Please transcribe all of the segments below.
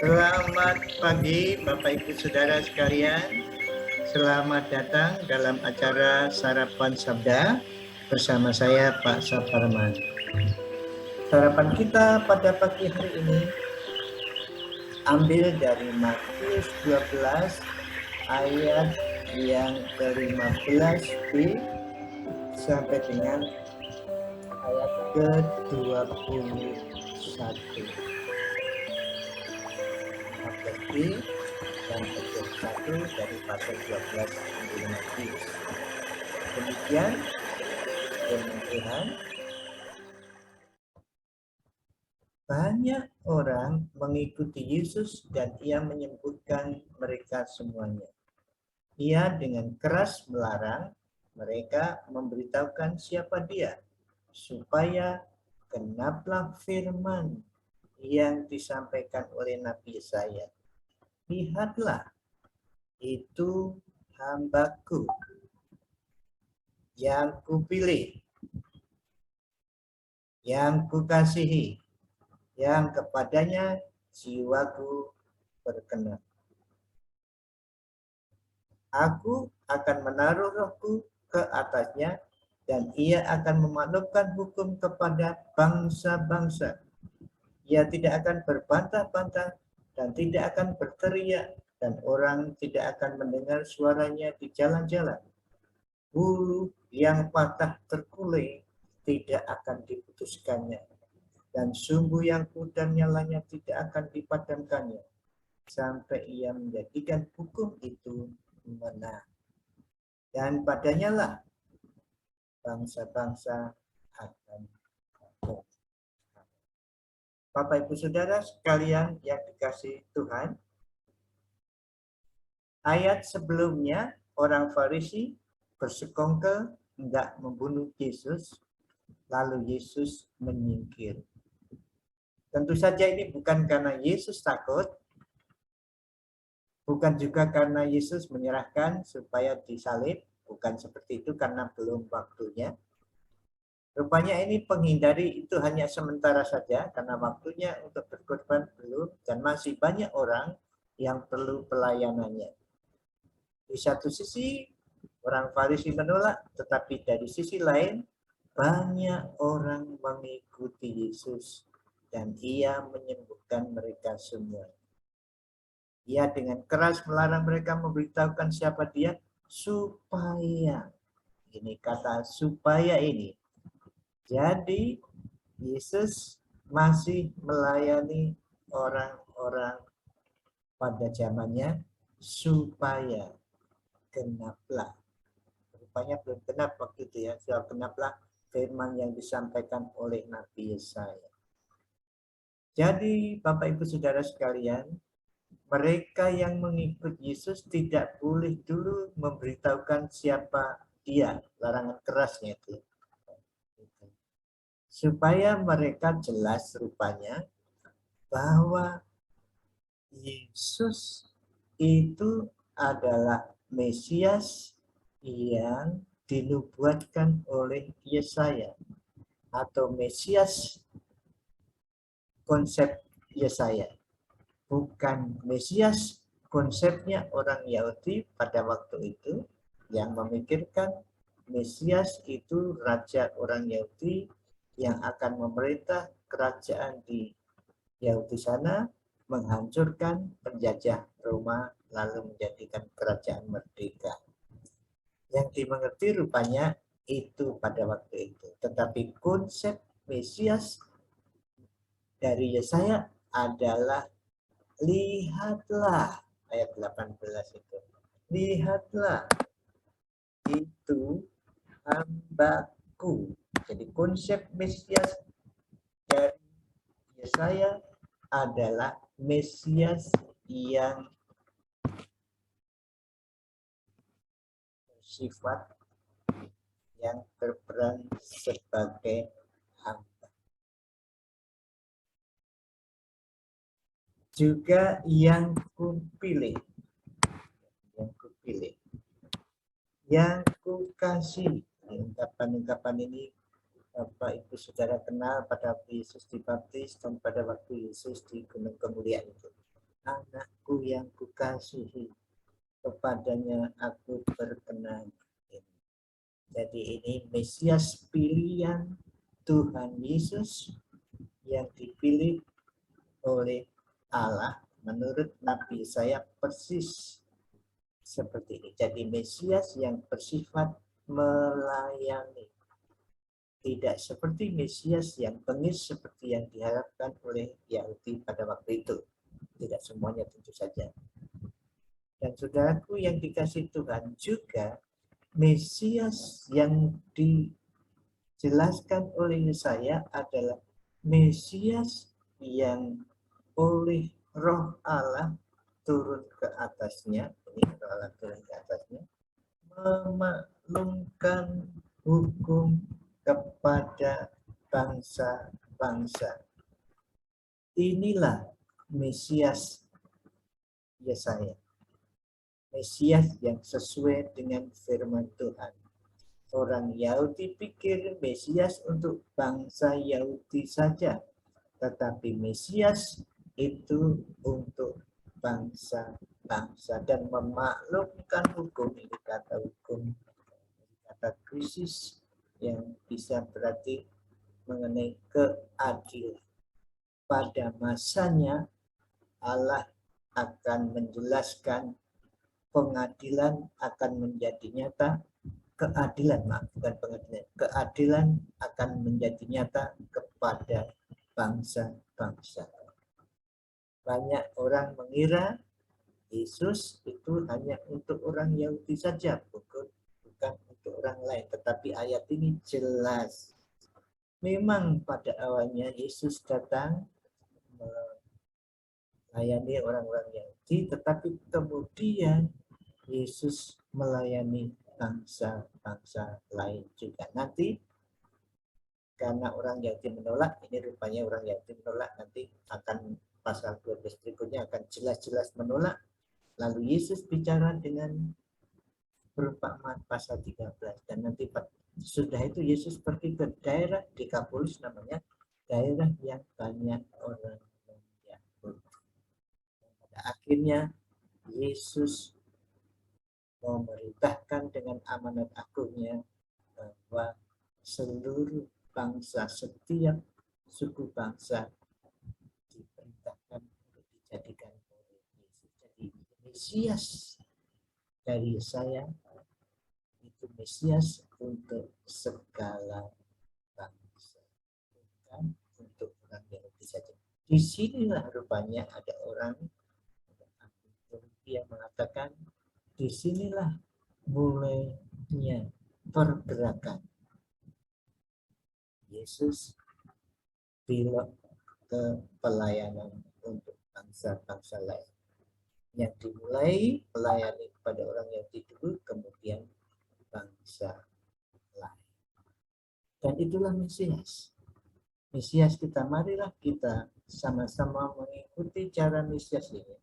Selamat pagi Bapak Ibu Saudara sekalian. Selamat datang dalam acara Sarapan Sabda bersama saya Pak Saparman. Sarapan kita pada pagi hari ini ambil dari Matius 12 ayat yang ke-15b sampai dengan ayat ke-21. 15b sampai 21 dari pasal 12 Injil Matius. Demikian firman Tuhan. Banyak orang mengikuti Yesus dan ia menyembuhkan mereka semuanya. Ia dengan keras melarang mereka memberitahukan siapa dia, supaya genaplah firman yang disampaikan oleh Nabi Yesaya. Lihatlah, itu hambaku yang kupilih, yang kukasihi, yang kepadanya jiwaku berkenan. Aku akan menaruh rohku ke atasnya, dan ia akan memaklumkan hukum kepada bangsa-bangsa. Ia tidak akan berbantah-bantah dan tidak akan berteriak, dan orang tidak akan mendengar suaranya di jalan-jalan. Bulu yang patah terkulai tidak akan diputuskannya, dan sumbu yang pudar nyalanya tidak akan dipadamkannya, sampai ia menjadikan hukum itu menang. Dan padanya lah bangsa-bangsa akan takut. Bapak Ibu Saudara sekalian yang dikasihi Tuhan, ayat sebelumnya orang Farisi bersekongkol hendak membunuh Yesus, lalu Yesus menyingkir. Tentu saja ini bukan karena Yesus takut, bukan juga karena Yesus menyerahkan supaya disalib, bukan seperti itu karena belum waktunya. Rupanya ini penghindari itu hanya sementara saja karena waktunya untuk berkorban belum, dan masih banyak orang yang perlu pelayanannya. Di satu sisi orang Farisi menolak, tetapi dari sisi lain banyak orang mengikuti Yesus dan ia menyembuhkan mereka semua. Ia dengan keras melarang mereka memberitahukan siapa dia, supaya, ini kata supaya ini. Jadi Yesus masih melayani orang-orang pada zamannya supaya genaplah. Rupanya belum genap waktu itu ya, sudah genaplah firman yang disampaikan oleh Nabi Yesaya. Jadi Bapak Ibu Saudara sekalian, mereka yang mengikut Yesus tidak boleh dulu memberitahukan siapa dia, larangan kerasnya itu. Supaya mereka jelas rupanya bahwa Yesus itu adalah Mesias yang dinubuatkan oleh Yesaya, atau Mesias konsep Yesaya. Bukan Mesias konsepnya orang Yahudi pada waktu itu yang memikirkan Mesias itu raja orang Yahudi yang akan memerintah kerajaan di Yahudi sana, menghancurkan penjajah Roma lalu menjadikan kerajaan merdeka. Yang dimengerti rupanya itu pada waktu itu. Tetapi konsep Mesias dari Yesaya adalah lihatlah, ayat 18 itu. Lihatlah, itu hambaku. Jadi konsep Mesias dari Yesaya adalah Mesias yang bersifat, yang berperan sebagai hamba. Juga yang kupilih, yang kukasih. Ungkapan-ungkapan ini Bapak Ibu Saudara kenal pada waktu Yesus dibaptis dan pada waktu Yesus di Gunung Kemuliaan itu. anakku yang kukasihi, kepadanya aku berkenan. Jadi ini Mesias pilihan Tuhan Yesus yang dipilih oleh Allah menurut Nabi Yesaya persis seperti ini. Jadi Mesias yang bersifat melayani. Tidak seperti Mesias yang bengis seperti yang diharapkan oleh Yahudi pada waktu itu. Tidak semuanya tentu saja. Dan saudaraku yang dikasih Tuhan juga, Mesias yang dijelaskan oleh Yesaya adalah Mesias yang oleh Roh Allah turun ke atasnya, ini Roh Allah turun ke atasnya, memaklumkan hukum kepada bangsa-bangsa. Inilah Mesias Yesaya. Mesias yang sesuai dengan firman Tuhan. Orang Yahudi pikir Mesias untuk bangsa Yahudi saja, tetapi Mesias itu untuk bangsa-bangsa dan memaklumkan hukum. Ini kata hukum, kata krisis yang bisa berarti mengenai keadilan. Pada masanya Allah akan menjelaskan pengadilan akan menjadi nyata, keadilan, bukan pengadilan, keadilan akan menjadi nyata kepada bangsa-bangsa. Banyak orang mengira Yesus itu hanya untuk orang Yahudi saja, bukan untuk orang lain. Tetapi ayat ini jelas. Memang pada awalnya Yesus datang melayani orang-orang Yahudi, tetapi kemudian Yesus melayani bangsa-bangsa lain juga. Nanti karena orang Yahudi menolak, ini rupanya orang Yahudi menolak, nanti akan pasal 12 berikutnya akan jelas-jelas menolak. Lalu Yesus bicara dengan perumpamaan pasal 13 dan nanti sudah itu Yesus pergi ke daerah Dekapolis, namanya daerah yang banyak orang Yahudi. Pada akhirnya Yesus memerintahkan dengan amanat agungnya bahwa seluruh bangsa, setiap suku bangsa diperintahkan untuk dijadikan oleh Yesus. Jadi Mesias dari saya itu Mesias untuk segala bangsa, bukan untuk orang Yahudi saja. Disinilah rupanya ada orang yang mengatakan disinilah mulainya pergerakan Yesus belok ke pelayanan untuk bangsa-bangsa lain. Yang dimulai melayani kepada orang Yahudi dulu, kemudian bangsa lain. Dan itulah Mesias. Mesias kita, marilah kita sama-sama mengikuti cara Mesias ini.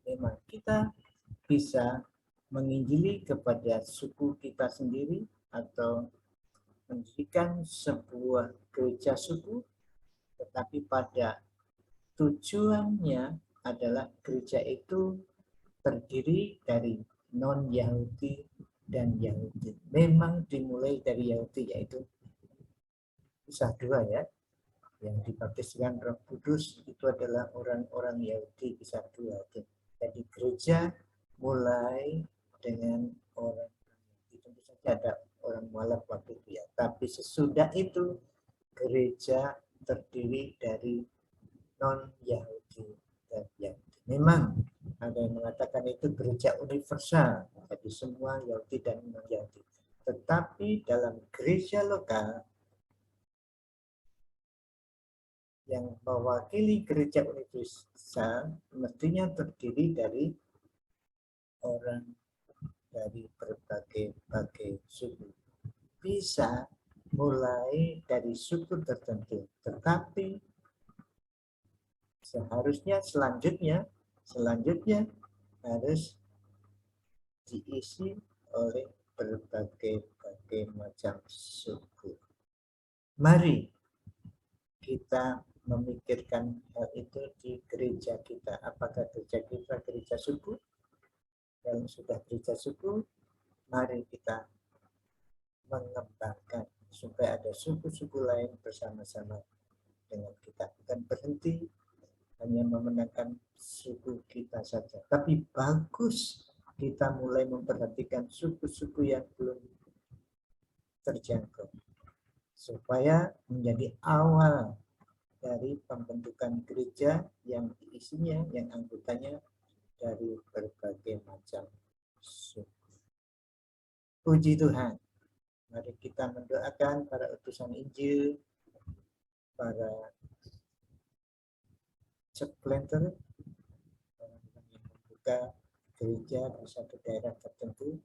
Memang kita bisa menginjili kepada suku kita sendiri atau mendirikan sebuah gereja suku, tetapi pada tujuannya adalah gereja itu terdiri dari non-Yahudi dan Yahudi. Memang dimulai dari Yahudi, yaitu kisah 2 ya, yang dibaptiskan Roh Kudus itu adalah orang-orang Yahudi, kisah 2. Jadi gereja mulai dengan orang Yahudi, tentu saja ada orang mualaf waktu itu ya, tapi sesudah itu gereja terdiri dari non-Yahudi dan Yahudi. Memang ada yang mengatakan itu gereja universal, jadi semua Yahudi dan non-Yahudi. Tetapi dalam gereja lokal yang mewakili gereja universal mestinya terdiri dari orang dari berbagai suku. Bisa mulai dari suku tertentu, tetapi seharusnya selanjutnya harus diisi oleh berbagai macam suku. Mari kita memikirkan hal itu di gereja kita. Apakah gereja kita gereja suku? Kalau sudah gereja suku, mari kita mengembangkan supaya ada suku-suku lain bersama-sama dengan kita. Bukan berhenti hanya memenangkan suku kita saja. Tapi bagus kita mulai memperhatikan suku-suku yang belum terjangkau. Supaya menjadi awal dari pembentukan gereja yang isinya, yang anggotanya dari berbagai macam suku. Puji Tuhan. Mari kita mendoakan para utusan Injil, para church planter, orang-orang yang membuka gereja di satu daerah tertentu.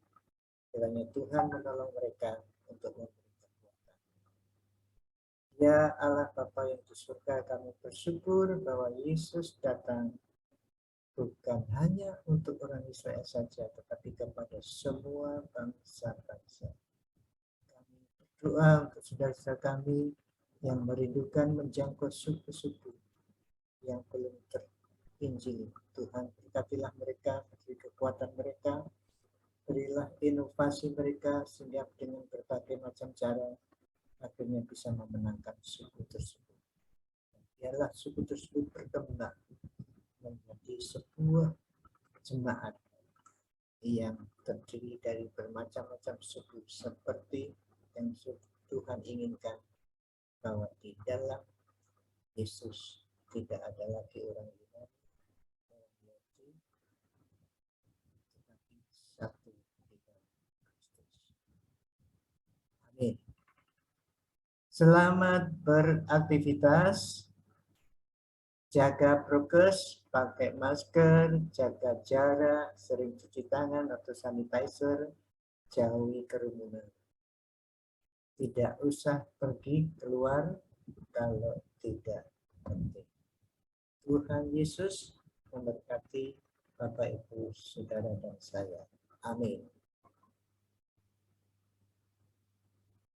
Kiranya Tuhan menolong mereka untuk memberi kekuatan. Ya Allah Bapa yang di surga, kami bersyukur bahwa Yesus datang bukan hanya untuk orang Israel saja, tetapi kepada semua bangsa-bangsa. Kami berdoa untuk saudara-saudara kami yang merindukan menjangkau suku-suku yang belum terinjili. Tuhan, berkatilah mereka, beri kekuatan mereka, berilah inovasi mereka sehingga dengan berbagai macam cara akhirnya bisa memenangkan suku tersebut. Biarlah suku tersebut berkembang menjadi sebuah jemaat yang terdiri dari bermacam-macam suku seperti yang Tuhan inginkan, bahwa di dalam Yesus tidak ada lagi orang Yunani, orang Yahudi, tetapi satu di dalam Kristus. Amin. Selamat beraktivitas. Jaga prokes, pakai masker, jaga jarak, sering cuci tangan atau sanitizer, jauhi kerumunan. Tidak usah pergi keluar kalau tidak penting. Tuhan Yesus memberkati Bapak, Ibu, Saudara, dan saya. Amin.